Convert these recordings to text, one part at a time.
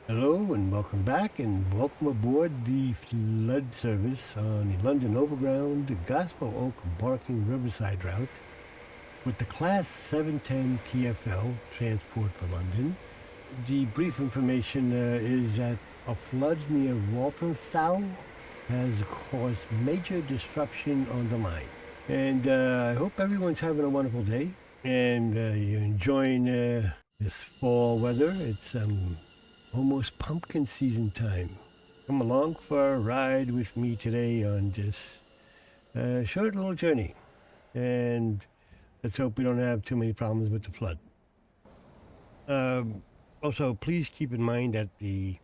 Hello and welcome back and welcome aboard the flood service on the London Overground Gospel Oak Barking Riverside route with the Class 710 TFL Transport for London. The brief information is that a flood near Walthamstow has caused major disruption on the line. And I hope everyone's having a wonderful day and you're enjoying this fall weather. It's almost pumpkin season time. Come along for a ride with me today on this short little journey. And let's hope we don't have too many problems with the flood. Um, Also, please keep in mind that the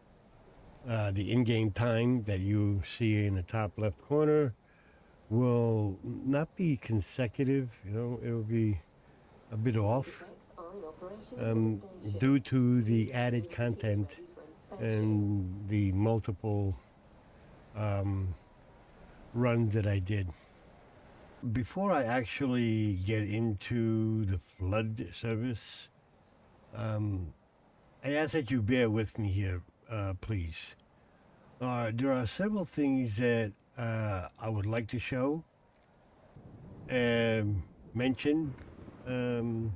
in-game time that you see in the top left corner will not be consecutive. You know, it will be a bit off um, due to the added content and the multiple um, runs that I did. Before I actually get into the flood service, um, I ask that you bear with me here, please. There are several things that I would like to show and mention, um,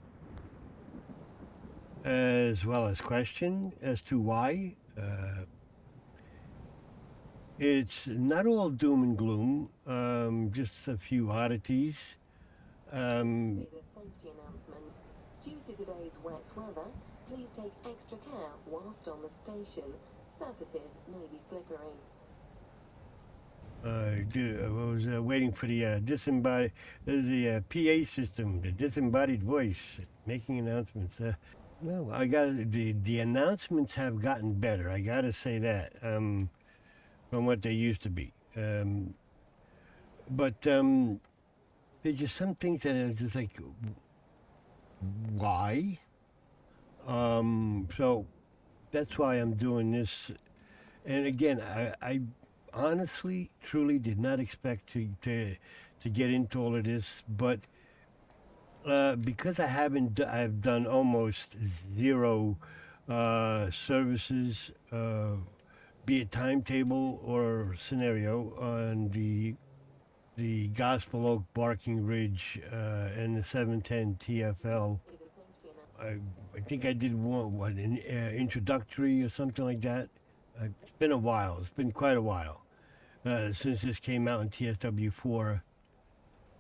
as well as question as to why. It's not all doom and gloom, just a few oddities. Um, Safety announcement. Due to today's wet weather, please take extra care whilst on the station. Surfaces may be slippery. I was waiting for the PA system, the disembodied voice, making announcements. Well, I got the announcements have gotten better. I got to say that from what they used to be. But there's just some things that are just like, why? So that's why I'm doing this. And again, I honestly, truly did not expect to get into all of this, but because I've done almost zero services, be it timetable or scenario on the Gospel Oak Barking Ridge and the 710 TFL. I, I think I did an introductory or something like that. It's been a while. It's been quite a while since this came out in TSW4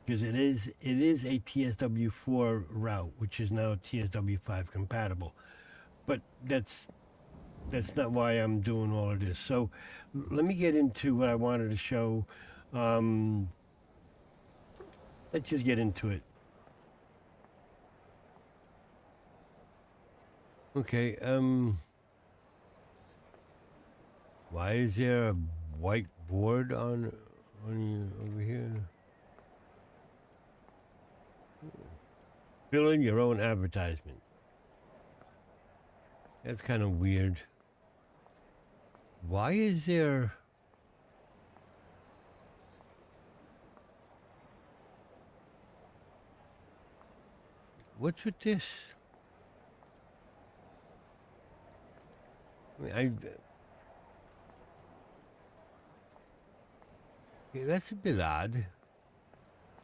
because it is a TSW4 route, which is now TSW5 compatible. But that's not why I'm doing all of this. So let me get into what I wanted to show. Um, let's just get into it. Okay. Why is there a white board on you over here? Fill in your own advertisement. That's kind of weird. Why is there? What's with this? I mean, okay, that's a bit odd.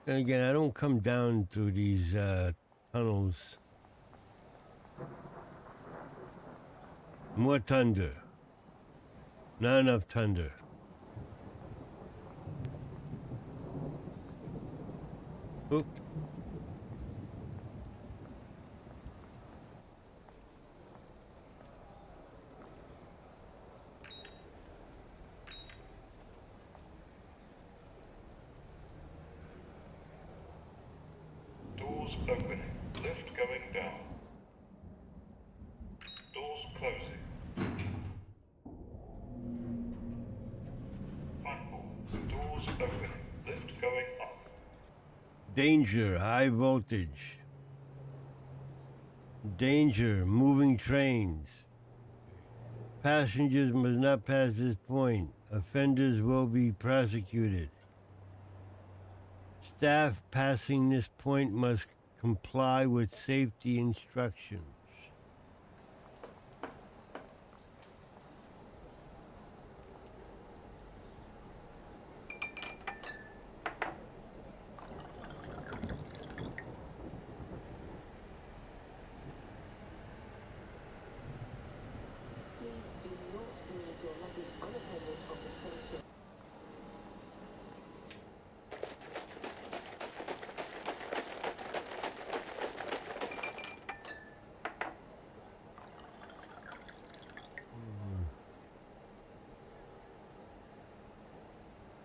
And again, I don't come down through these tunnels. More thunder. Not enough thunder. Oop. Doors opening. Lift going down. Doors closing. Platform. Doors opening. Lift going up. Danger, high voltage. Danger, moving trains. Passengers must not pass this point. Offenders will be prosecuted. Staff passing this point must comply with safety instructions.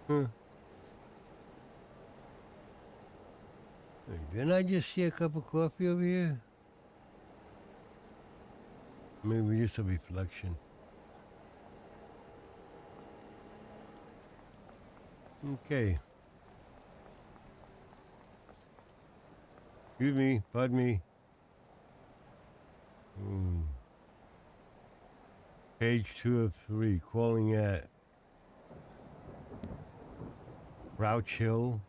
Huh. Didn't I just see a cup of coffee over here? Maybe just a reflection. Okay. Excuse me, pardon me. Hmm. Page 2 of 3, calling at Crouch Hill,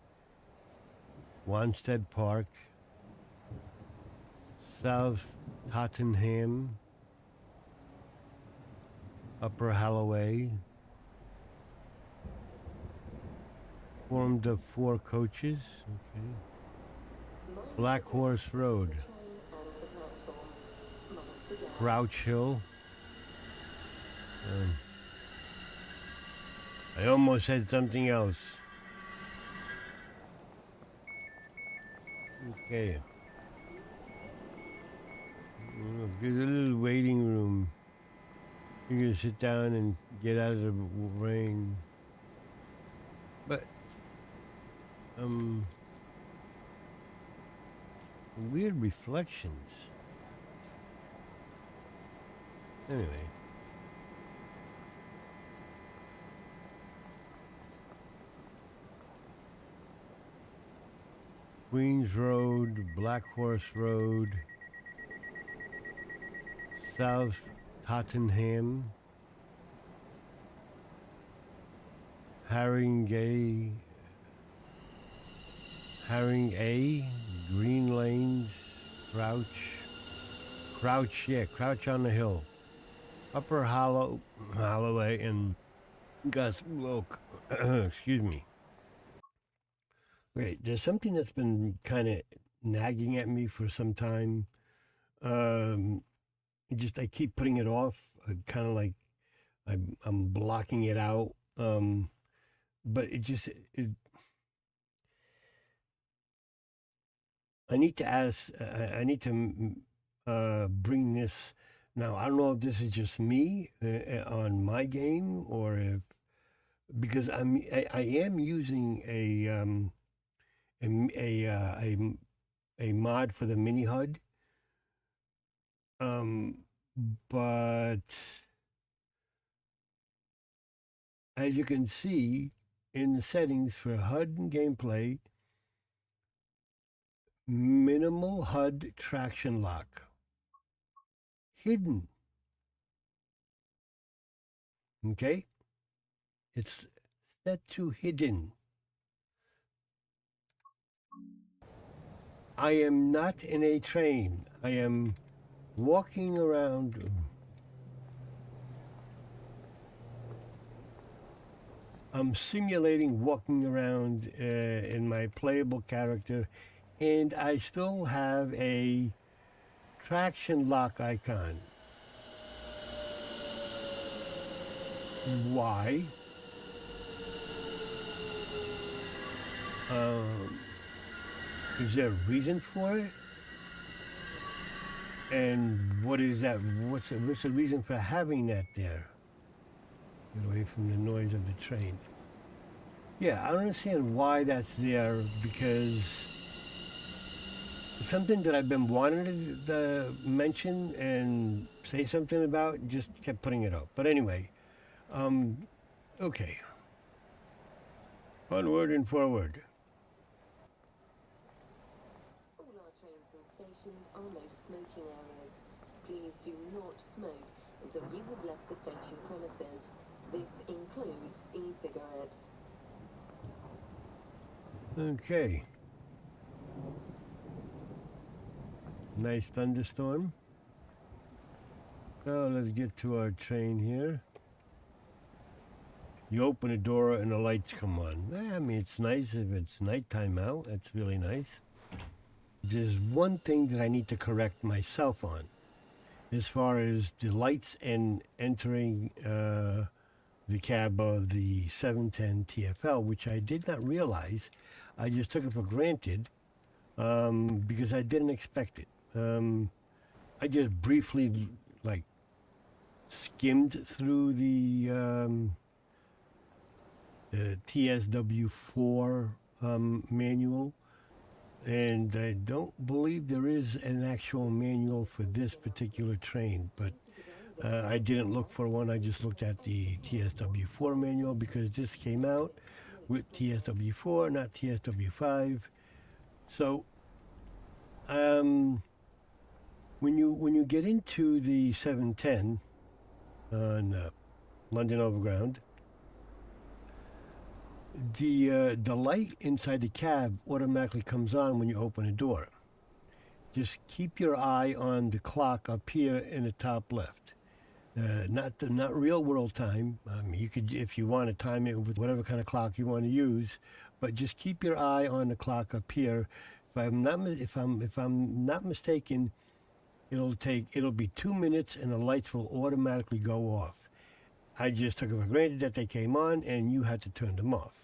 Wanstead Park, South Tottenham, Upper Holloway, formed of 4 coaches. Okay. Black Horse Road, Crouch Hill. I almost said something else. Okay. There's a little waiting room. You can sit down and get out of the rain. But, weird reflections. Anyway. Queens Road, Black Horse Road, South Tottenham, Haringey, Haring A, Green Lanes, Crouch on the Hill, Upper Holloway, and Gospel Oak. Excuse me. Wait, there's something that's been kind of nagging at me for some time. Um, I keep putting it off. Kind of like I'm blocking it out. But I need to ask. I need to bring this now. I don't know if this is just me on my game or if because I am using a mod for the mini HUD. Um, but as you can see in the settings for HUD and gameplay, minimal HUD traction lock hidden. Okay, it's set to hidden. I am not in a train. I am walking around. I'm simulating walking around in my playable character, and I still have a traction lock icon. Why? Is there a reason for it? And what is that? What's the reason for having that there? Get away from the noise of the train. Yeah, I don't understand why that's there because something that I've been wanting to mention and say something about, just kept putting it up. But anyway, okay. Onward and forward. All our trains and stations are no smoking areas. Please do not smoke until you have left the station premises. This includes e-cigarettes. Okay. Nice thunderstorm. So let's get to our train here. You open the door and the lights come on. I mean, it's nice if it's nighttime out. That's really nice. There's one thing that I need to correct myself on as far as the lights and entering the cab of the 710 TFL, which I did not realize. I just took it for granted because I didn't expect it. I just briefly, skimmed through the TSW5 manual, and I don't believe there is an actual manual for this particular train, but I didn't look for one. I just looked at the TSW4 manual because this came out with TSW4, not TSW5. So when you get into the 710 on London Overground, the light inside the cab automatically comes on when you open the door. Just keep your eye on the clock up here in the top left. Not real world time. You could, if you want to time it with whatever kind of clock you want to use, but just keep your eye on the clock up here. If I'm not mistaken, it'll be 2 minutes and the lights will automatically go off. I just took it for granted that they came on and you had to turn them off.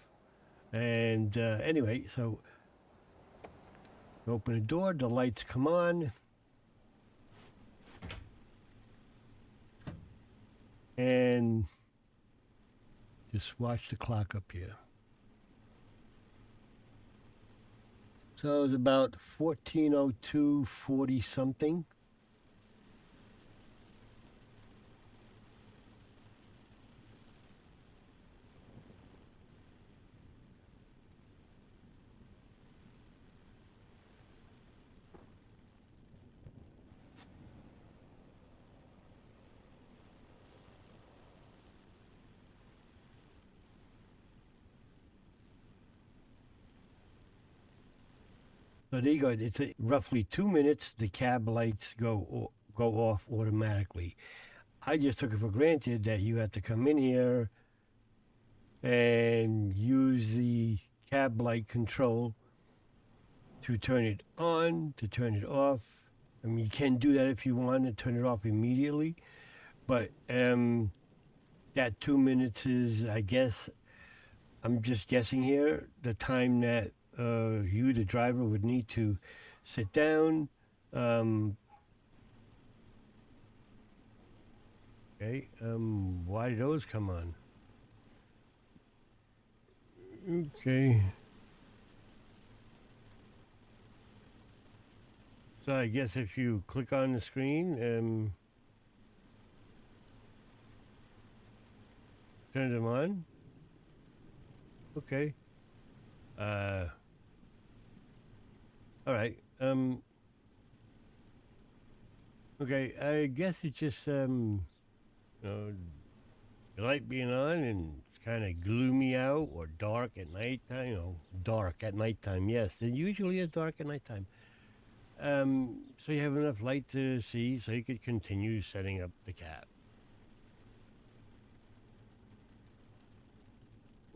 And anyway, so open the door, the lights come on. And just watch the clock up here. So it's about 14:02:40 something. So there you go. It's roughly 2 minutes. The cab lights go off automatically. I just took it for granted that you had to come in here and use the cab light control to turn it on, to turn it off. I mean, you can do that if you want to turn it off immediately, but that 2 minutes is, I guess, I'm just guessing here, the time that you, the driver, would need to sit down. Okay, why did those come on? Okay. So I guess if you click on the screen, turn them on. Okay. All right. Okay. I guess it's just the light being on and it's kind of gloomy out or dark at nighttime. Dark at nighttime. Yes, it usually is dark at nighttime. So you have enough light to see, so you could continue setting up the cab.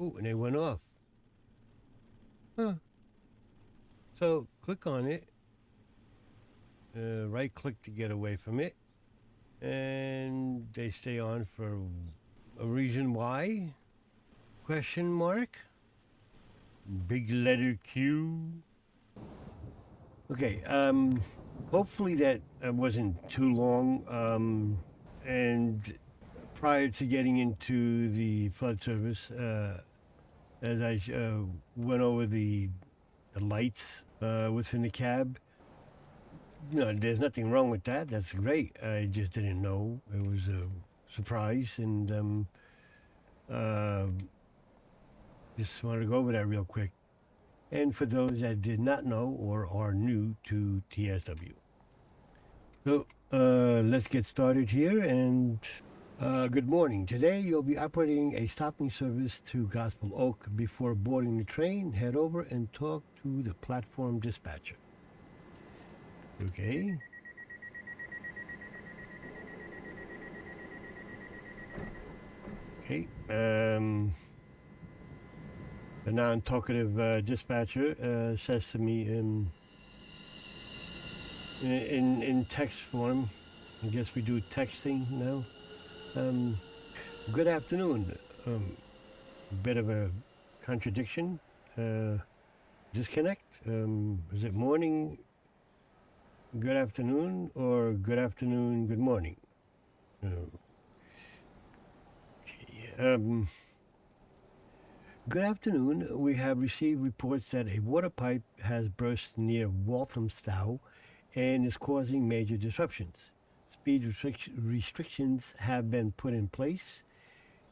Oh, and they went off. Huh. So click on it. Right click to get away from it. And they stay on for a reason why? Question mark? Big letter Q. Okay, hopefully that wasn't too long. And prior to getting into the flood service, as I went over the lights within the cab, there's nothing wrong with that. That's great. I just didn't know. It was a surprise, and just wanted to go over that real quick. And for those that did not know or are new to TSW. So let's get started here. And good morning. Today you'll be operating a stopping service to Gospel Oak. Before boarding the train, head over and talk to the platform dispatcher. Okay. Okay. The non-talkative dispatcher says to me in text form. I guess we do texting now. Good afternoon. Bit of a contradiction. Disconnect. Is it morning? Good afternoon, or good afternoon, good morning. Good afternoon. We have received reports that a water pipe has burst near Walthamstow and is causing major disruptions. Speed restrictions have been put in place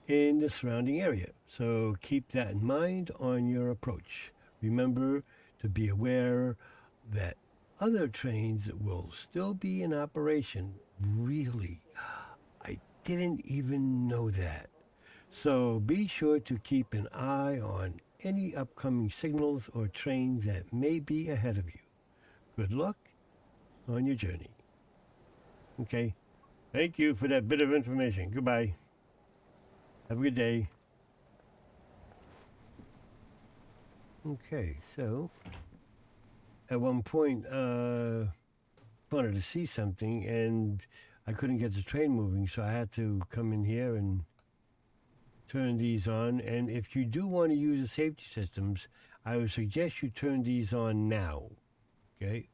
in the surrounding area, so keep that in mind on your approach. Remember to be aware that other trains will still be in operation. Really? I didn't even know that. So be sure to keep an eye on any upcoming signals or trains that may be ahead of you. Good luck on your journey. Okay. Thank you for that bit of information. Goodbye. Have a good day. Okay, so at one point, wanted to see something and I couldn't get the train moving, so I had to come in here and turn these on. And if you do want to use the safety systems, I would suggest you turn these on now. Okay?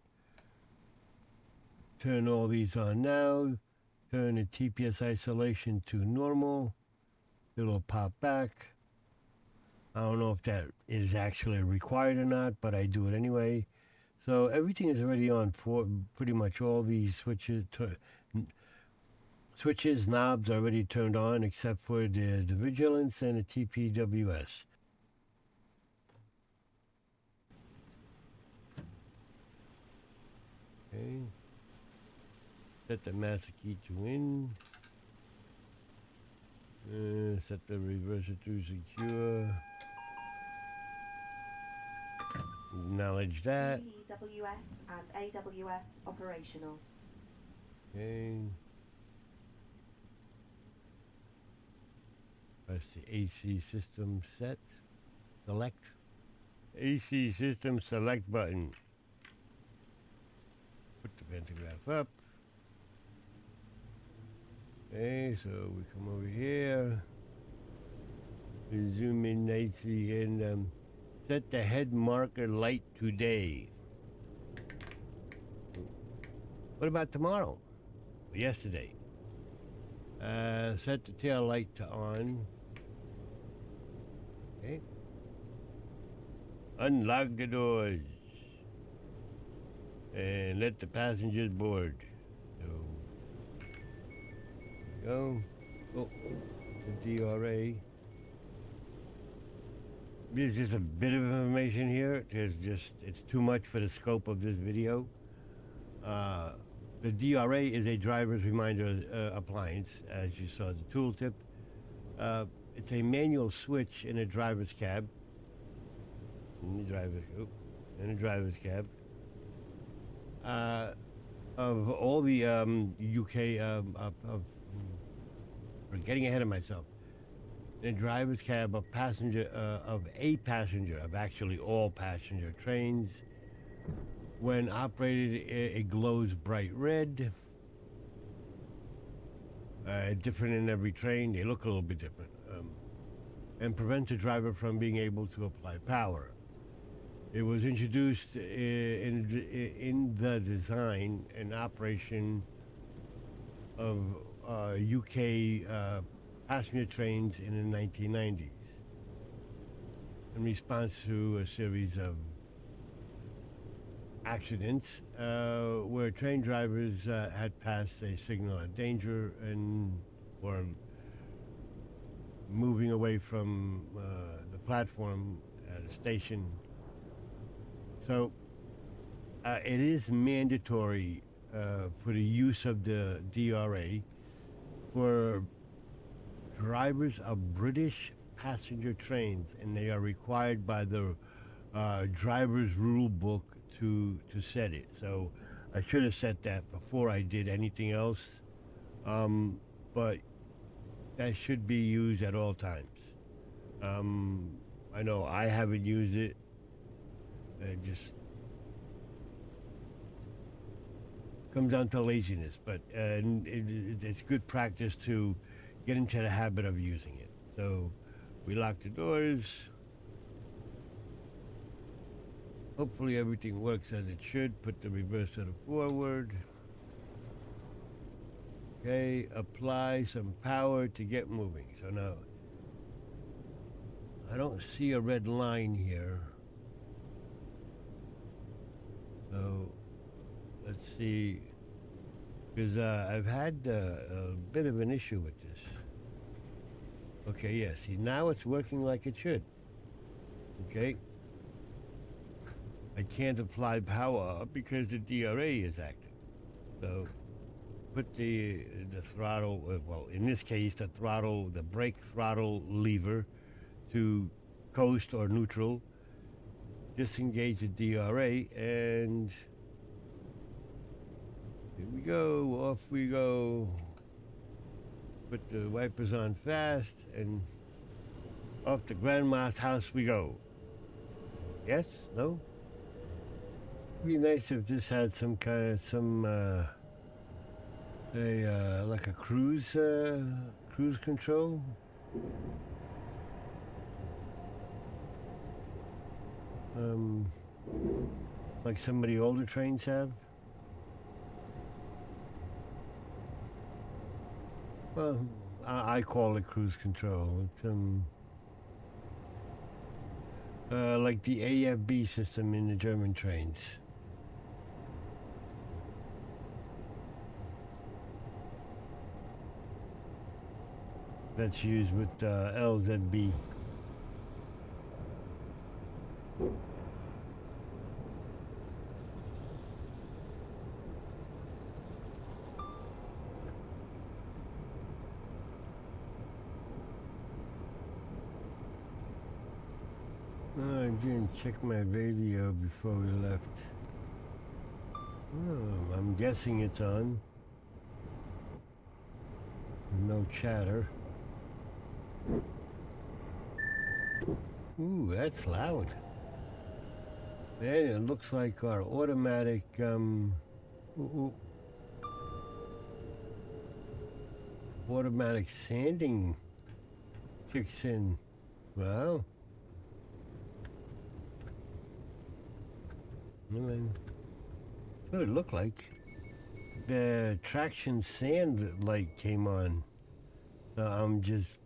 Turn all these on now. Turn the TPS isolation to normal. It'll pop back. I don't know if that is actually required or not, but I do it anyway. So everything is already on for pretty much all these switches, knobs are already turned on except for the vigilance and the TPWS. Okay. Set the master key to in. Set the reverser to secure. Acknowledge that. TSW5 and AWS operational. Okay. Press the AC system set. Select. AC system select button. Put the pantograph up. Okay, so we come over here. We zoom in nicely and set the head marker light today. What about tomorrow? Yesterday. Set the tail light to on. Okay. Unlock the doors. And let the passengers board. So, go. Oh, the DRA. There's just a bit of information here. It's too much for the scope of this video. The DRA is a driver's reminder appliance, as you saw the tooltip. It's a manual switch in a driver's cab. In the driver's cab. Of all the UK we're getting ahead of myself. In a driver's cab of actually all passenger trains. When operated, it glows bright red. Different in every train. They look a little bit different. And prevents the driver from being able to apply power. It was introduced in the design and operation of UK passenger trains in the 1990s in response to a series of accidents where train drivers had passed a signal of danger and were moving away from the platform at a station. So it is mandatory for the use of the DRA for drivers of British passenger trains, and they are required by the driver's rule book to set it. So I should have set that before I did anything else, but that should be used at all times. I know I haven't used it. It just comes down to laziness, but it's good practice to get into the habit of using it. So we lock the doors. Hopefully everything works as it should. Put the reverser to forward. Okay, apply some power to get moving. So now I don't see a red line here. So let's see, because I've had a bit of an issue with this. Okay, yeah, see, now it's working like it should. Okay. I can't apply power because the DRA is active. So put the throttle, well, in this case, the brake throttle lever to coast or neutral, disengage the DRA, and here we go, off we go. Put the wipers on fast, and off to Grandma's house we go. Yes? No? It'd be nice if this had some kind of, like a cruise control. Like some of the older trains have. Well, I call it cruise control. It's like the AFB system in the German trains. That's used with LZB. I didn't check my radio before we left. Oh, I'm guessing it's on. No chatter. Ooh, that's loud. And it looks like our automatic automatic sanding kicks in. Wow. What it looked like. The traction sand light came on. I'm just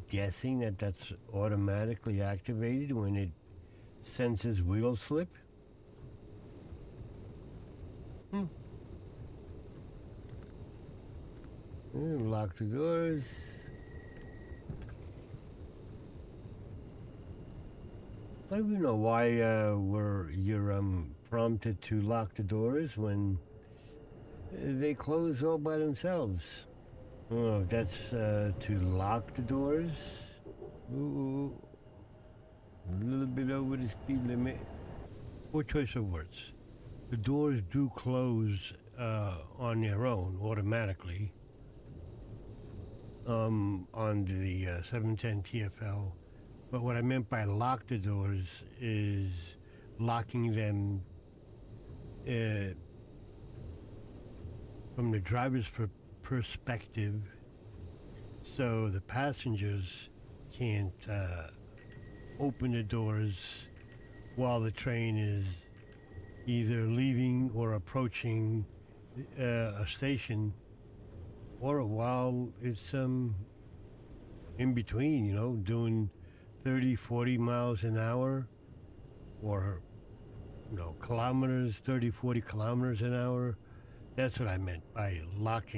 guessing that that's automatically activated when it senses wheel slip. Lock the doors. I don't even know why you're prompted to lock the doors when they close all by themselves. Oh, that's to lock the doors. Ooh, a little bit over the speed limit. Poor choice of words. The doors do close on their own automatically on the 710 TFL. But what I meant by lock the doors is locking them from the driver's perspective, so the passengers can't open the doors while the train is either leaving or approaching a station, or while it's in between, you know, doing 30, 40 miles an hour, or, you know, kilometers, 30, 40 kilometers an hour. That's what I meant by lock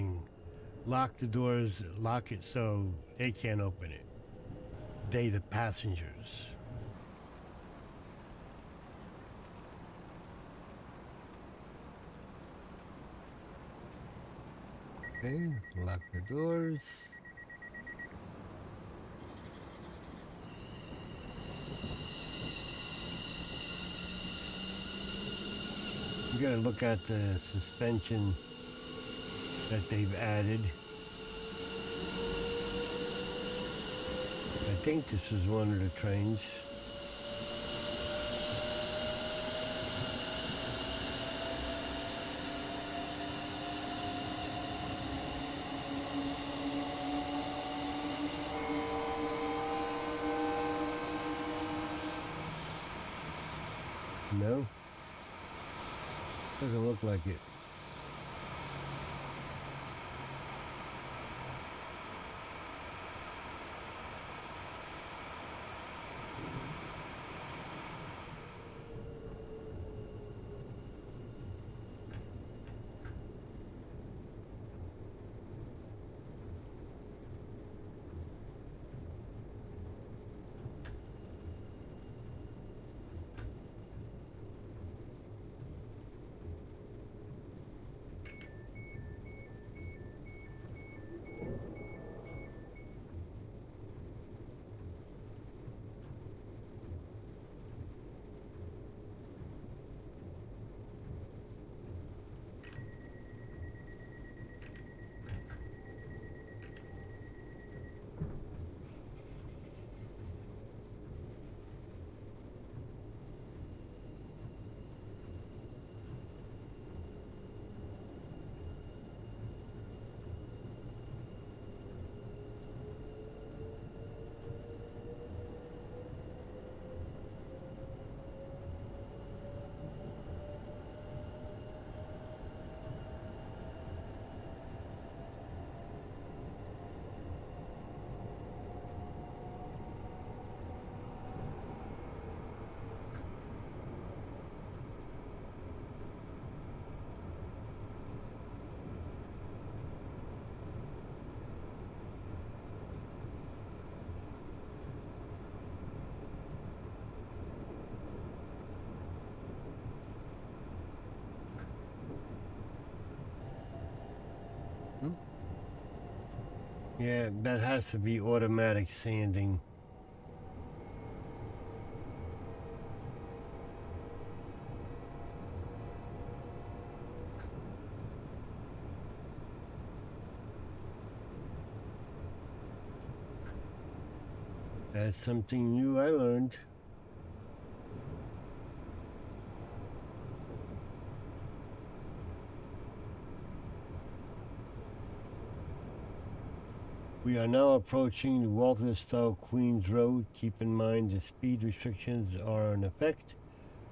the doors, lock it so they can't open it. They, the passengers. Okay, lock the doors. You gotta look at the suspension that they've added. I think this is one of the trains. No? Doesn't look like it. Yeah, that has to be automatic sanding. That's something new I learned. We are now approaching the Walthamstow Queens Road. Keep in mind the speed restrictions are in effect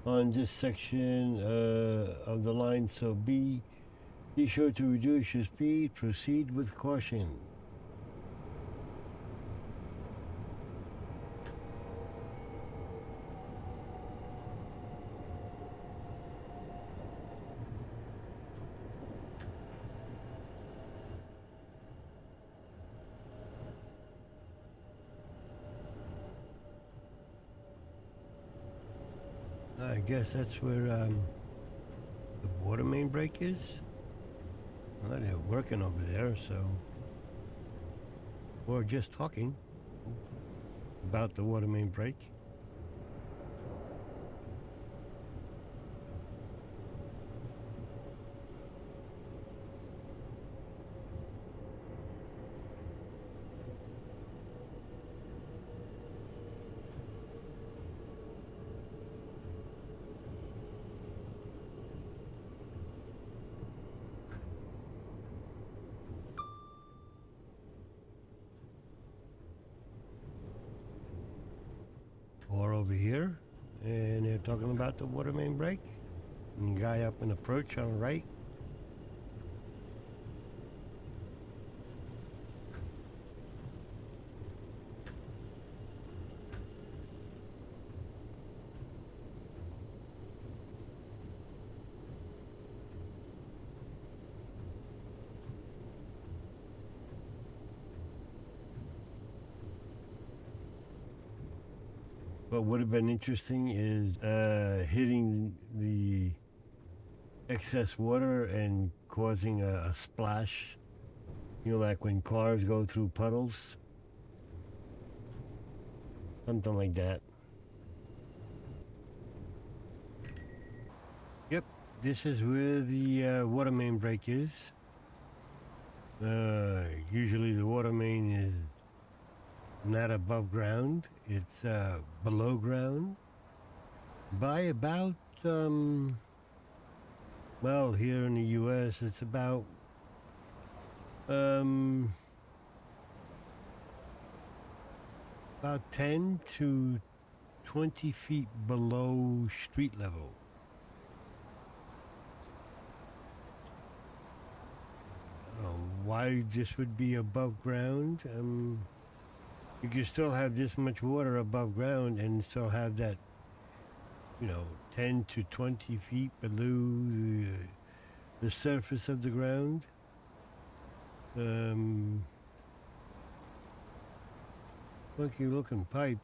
on this section of the line, so be sure to reduce your speed. Proceed with caution. I guess that's where the water main break is. Well, they're working over there, so we're just talking about the water main break. Or over here, and they're talking about the water main break. And the guy up in the perch on the right. What would have been interesting is hitting the excess water and causing a splash. You know, like when cars go through puddles. Something like that. Yep, this is where the water main break is. Usually the water main is not above ground, it's below ground by about, well, here in the US, it's about about 10 to 20 feet below street level. Why this would be above ground? You can still have this much water above ground and still have that, 10 to 20 feet below the surface of the ground. Funky looking pipe.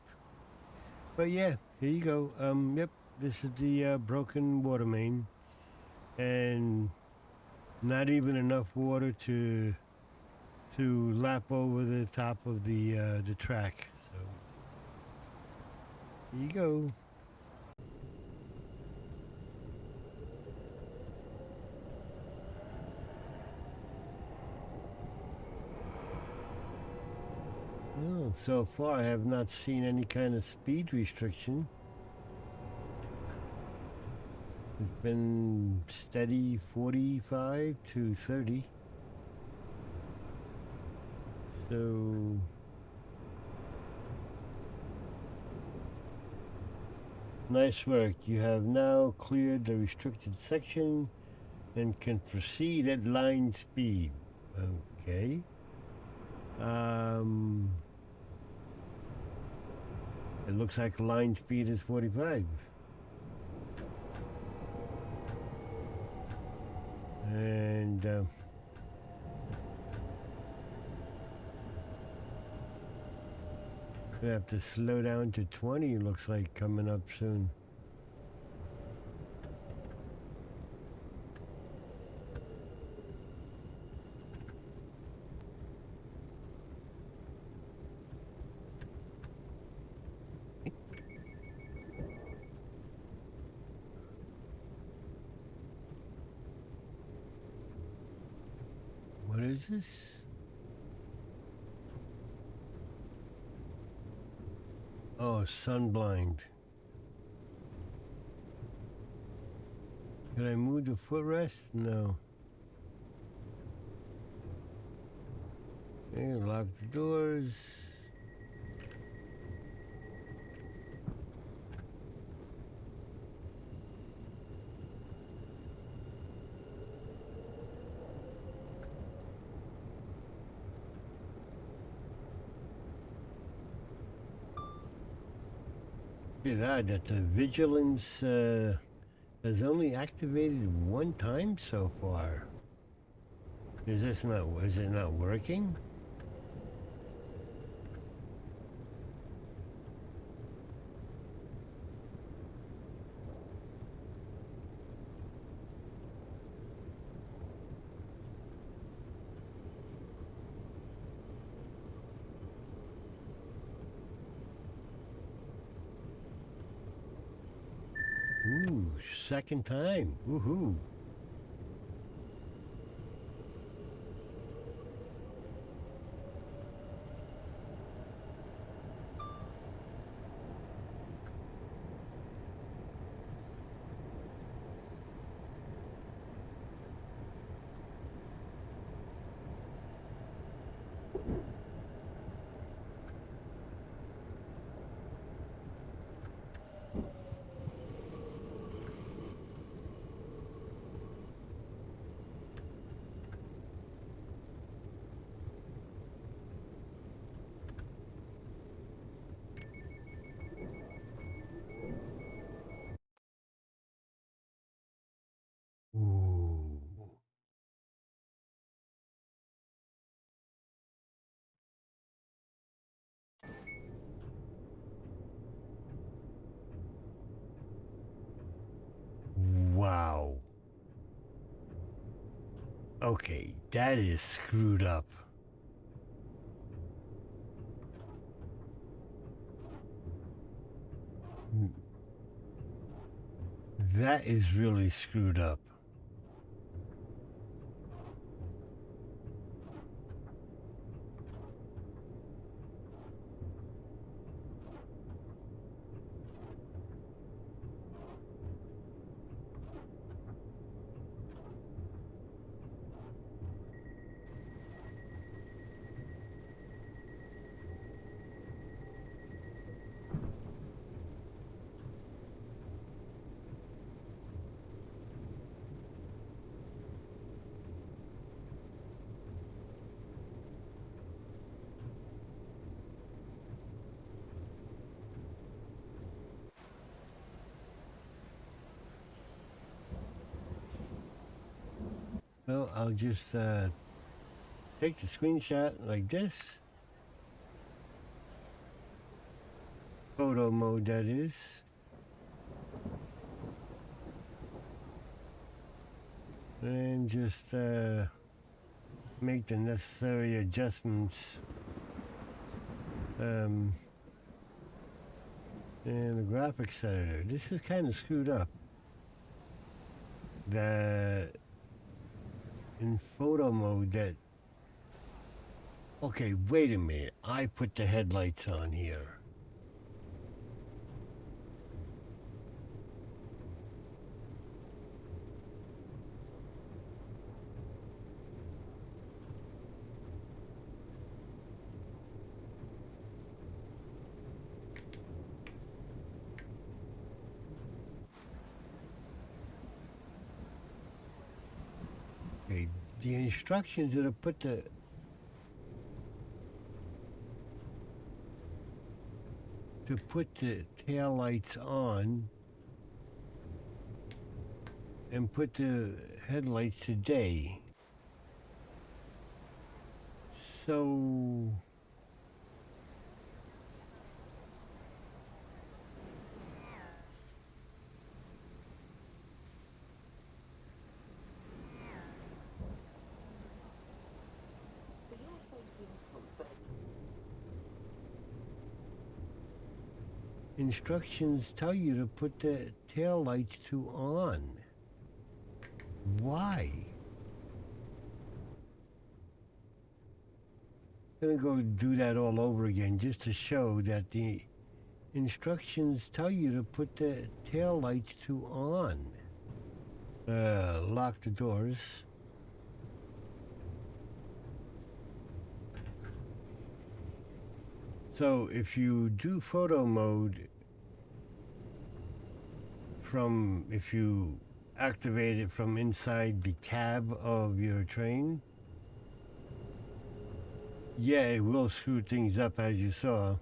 But yeah, here you go. Yep, this is the broken water main. And not even enough water to lap over the top of the track. So here you go. Well, so far I have not seen any kind of speed restriction. It's been steady 45 to 30. So nice work. You have now cleared the restricted section and can proceed at line speed. Okay. It looks like line speed is 45. And we have to slow down to 20, looks like, coming up soon. is this? Oh, sunblind. Can I move the footrest? No. Okay, lock the doors. Bit odd that the vigilance has only activated one time so far. Is it not working? Ooh, second time. Woohoo. Ooh. Wow. Okay, that is screwed up. That is really screwed up. Well, I'll just take the screenshot like this. Photo mode, that is. And just make the necessary adjustments. And the graphics editor. This is kind of screwed up. That in photo mode that... Okay, wait a minute. I put the headlights on here. Okay, the instructions are to put the tail lights on and put the headlights to day. So For your safety and comfort, instructions tell you to put the tail lights to on. Why? gonna go do that all over again just to show that the instructions tell you to put the tail lights to on. Lock the doors. So if you do photo mode if you activate it from inside the cab of your train, yeah, it will screw things up as you saw.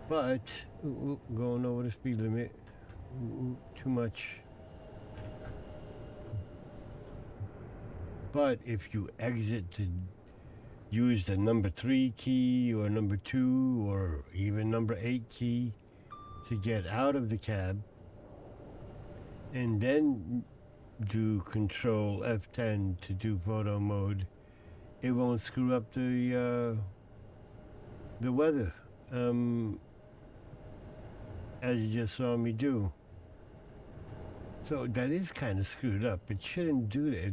But, going over the speed limit, too much. But if you exit to use the number 3 key or number 2 or even number 8 key to get out of the cab, and then do Control F10 to do photo mode, it won't screw up the weather, as you just saw me do. So that is kind of screwed up. It shouldn't do that.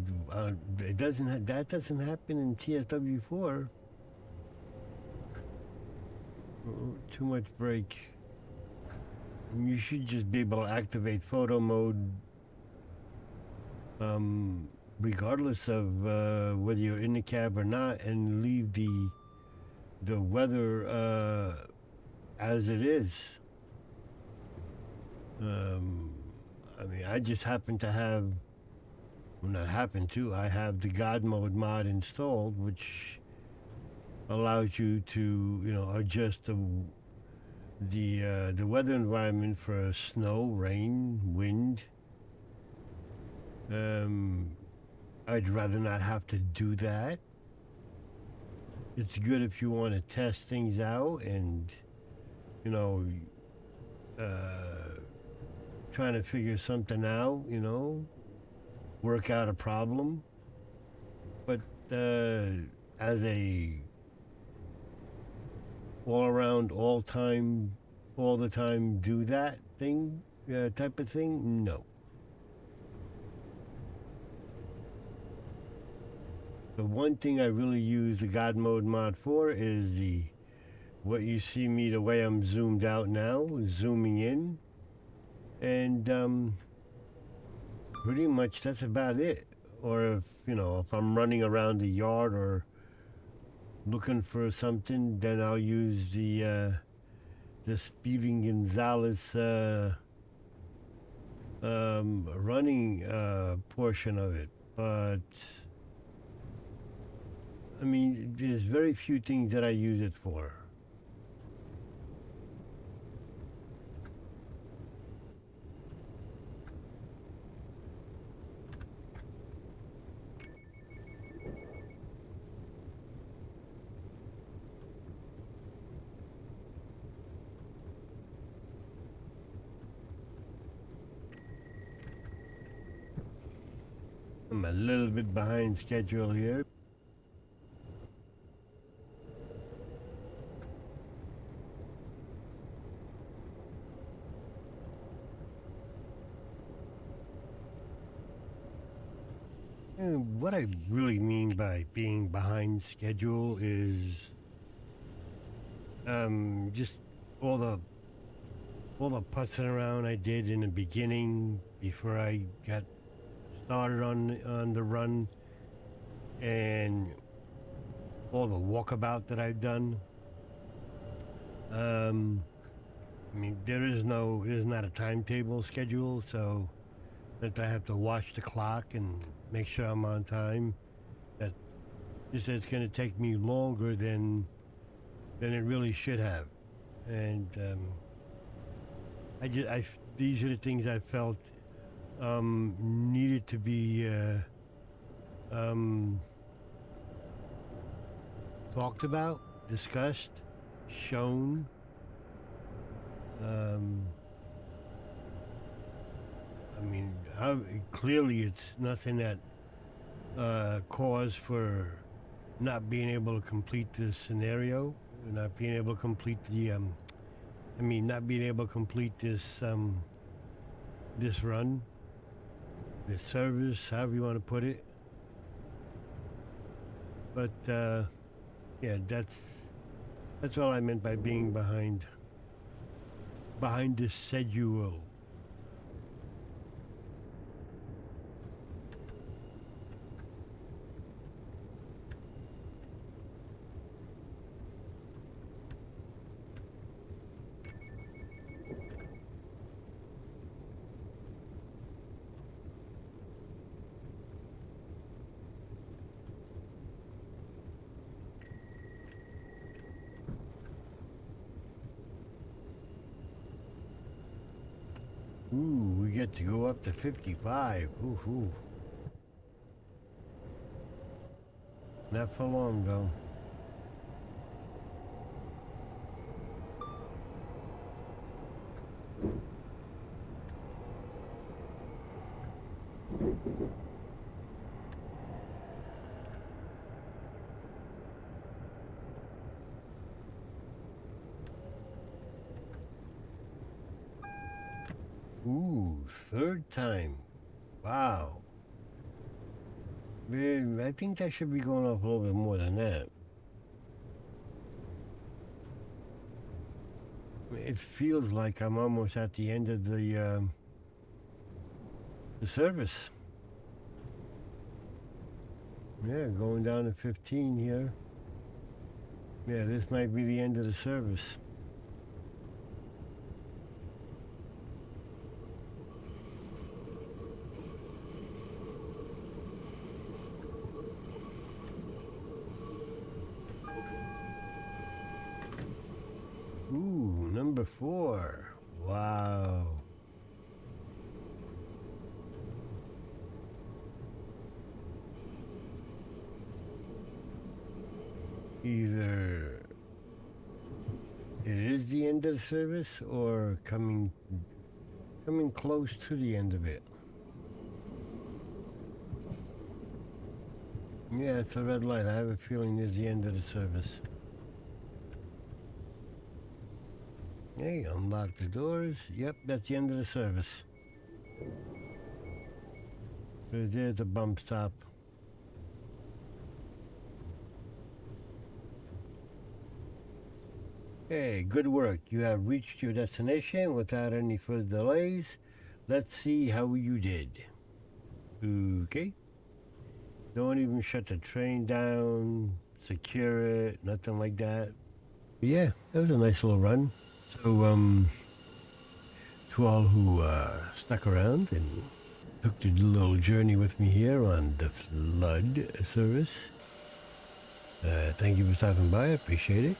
It doesn't. That doesn't happen in TSW4. Too much brake. You should just be able to activate photo mode, regardless of whether you're in the cab or not, and leave the weather as it is. I mean, I just happen to have, well, not happen to, I have the God Mode mod installed, which allows you to, adjust the weather environment for snow, rain, wind. I'd rather not have to do that. It's good if you want to test things out and, trying to figure something out, work out a problem. But as a all around, all the time do that thing, type of thing, no. The one thing I really use the God Mode mod for is what you see me the way I'm zoomed out now, zooming in. And pretty much that's about it. Or if I'm running around the yard or looking for something, then I'll use the Speeding Gonzalez running portion of it. But I mean, there's very few things that I use it for. I'm a little bit behind schedule here. And what I really mean by being behind schedule is just all the putzing around I did in the beginning before I got started on the run, and all the walkabout that I've done. I mean, there's not a timetable schedule, so that I have to watch the clock and make sure I'm on time. That just it's going to take me longer than it really should have, and these are the things I felt needed to be talked about, discussed, shown. I mean, clearly it's nothing that cause for not being able to complete this scenario, not being able to complete not being able to complete this this run. the service, however you want to put it. But yeah, that's all I meant by being behind the schedule. Ooh, we get to go up to 55. Ooh, ooh. Not for long, though. Ooh, third time. Wow. Man, I think that should be going off a little bit more than that. It feels like I'm almost at the end of the service. Yeah, going down to 15 here. Yeah, this might be the end of the service. Ooh, number 4. Wow. Either it is the end of the service or coming close to the end of it. Yeah, it's a red light. I have a feeling it's the end of the service. Hey, unlock the doors. Yep, that's the end of the service. There's the bump stop. Hey, good work. You have reached your destination without any further delays. Let's see how you did. Okay. Don't even shut the train down, secure it, nothing like that. But yeah, that was a nice little run. So, to all who stuck around and took the little journey with me here on the flood service, thank you for stopping by. I appreciate it.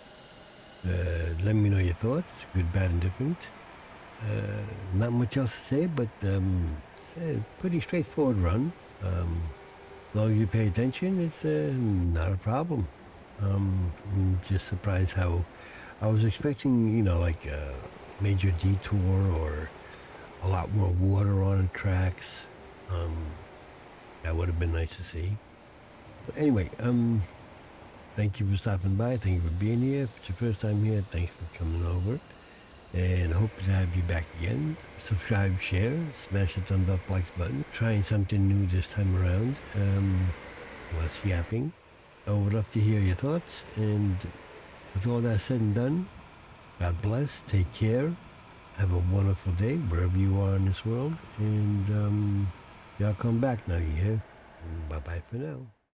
Let me know your thoughts, good, bad, and different. Not much else to say, but it's a pretty straightforward run. As long as you pay attention, it's not a problem. I'm just surprised how I was expecting, like a major detour or a lot more water on the tracks. That would have been nice to see. But anyway, thank you for stopping by. Thank you for being here. If it's your first time here, thanks for coming over. And I hope to have you back again. Subscribe, share, smash the thumbs up, likes button. Trying something new this time around. Less yapping. I would love to hear your thoughts. And with all that said and done, God bless, take care, have a wonderful day wherever you are in this world. And y'all come back now, you hear? Bye-bye for now.